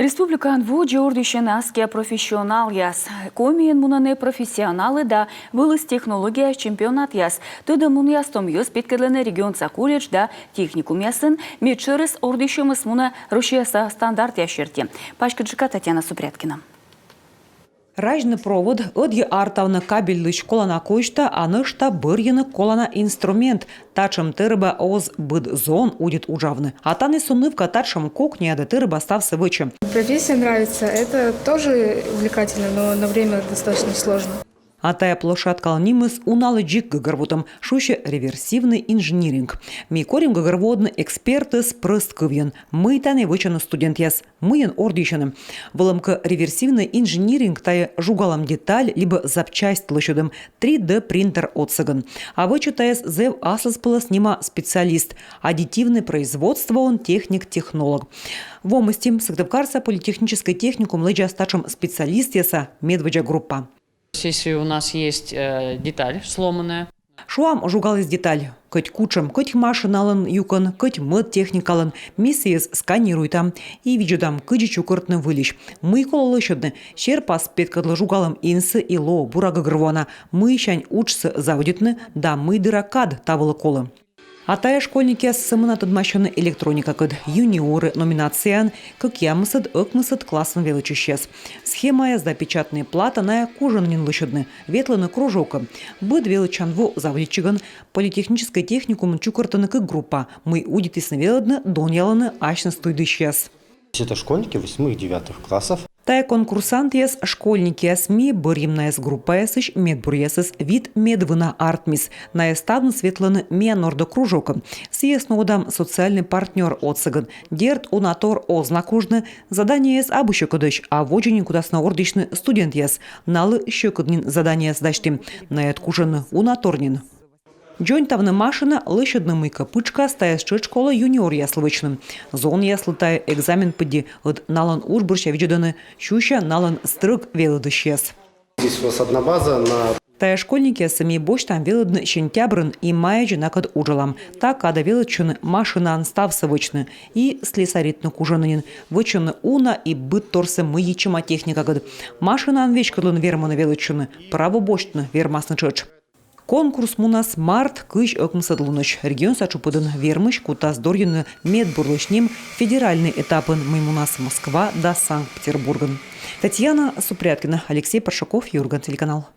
Республикан вуджи ордищен аске профессионал яс. Комиен мунане профессионалы да вылыз технология чемпионат яс. Тыда мун ястом юс питкедлене регионца колледж да техникум ясын. Медшерес ордищемыс муна рушияса стандарт яшерти. Пашкаджика Татьяна Супряткина. Ражны провод, ödge артавны кабельлы школана койшта, анышта бырьыны колана инструмент. Тачым тырыба оз быд зон удит ужавны. А таны сунывка тачым кокня да тырыба стався вычем. Профессия нравится, это тоже увлекательно, но на время достаточно сложно. А тая площадка нимыс уналы джик гагарвотом, шуще реверсивный инжиниринг. Ми корим гагарводны эксперты с прысткывьен. Мы таны вычаны студент яс. Мыен ордищаны. Вылымка реверсивный инжиниринг тая жугалам деталь, либо запчасть лощадым 3D принтер отсыган. А вычитаяс зев асас пылас нима специалист. Аддитивное производство он техник-технолог. В омысти Сыктывкарса политехнической техникум лыджа стачем специалист яса медведжа группа. Если у нас есть деталь сломанная. Шуам жугал из деталь. Коть кучам, коть машиналан юкон, коть мыт техникалан. Миссиес сканируйтам. И виджудам кыджи чукыртны вылищ. Мы коло лыщадны. Щер паспет кадла жугалам инсы и ло бурага грвона. Мы щань учсы заводитны, да мы дыракад тавылы колы. А тая школьники сымына тудмащаны электроника кыд юниоры номинациян, как ямысыд, ыкмысыд классын величещес. Схема язда печатные плата на кужаннин лыщадны, ветланы кружока. Быд величанву заводичиган, политехнической техникум чукартаны как группа. Мы удитисны велодны, доняланы, ачны стуйдыщес. Это школьники 8-9 классов. Тая конкурсант ес школьники ясми бырьемна ес группа ясыш медбур ясыс вид медвына артмис. На еставны светланы мианорда кружока. Съесно удам социальный партнер отсыган. Дерт унатор ознакужны. Задание ес абыщу кыдыш, а водженин кудасна ордичны студент яс. Налы щекыднин задание сдачтим. На еткужаны унаторнин. Джонь тавны машина лыщадны мыка пычка стаясчы школа юниор яслывычным. Зон яслытая экзамен пыди от налан урбурща виджеданы, щуща налан стрыг велыдыщес. Здесь у нас одна база на... Тая школьники сами бош там велыдны щентябрын и майджи накад уджалам. Так када велычыны машина анставсы вычны и слесаритны кужанынин. Вычыны уна и быт торсы мыичыма техника гад. Машина анвечкадлын верманы велычыны, право боштны вермасны чыч. Конкурс мунас март кыш окмсадлуныш. Регион сачупыдын вермыш кутас дорьыны медбурлышнем федеральный этапын мымунас Москва да Санкт-Петербурган. Татьяна Супряткина, Алексей Паршаков, Юрган, телеканал.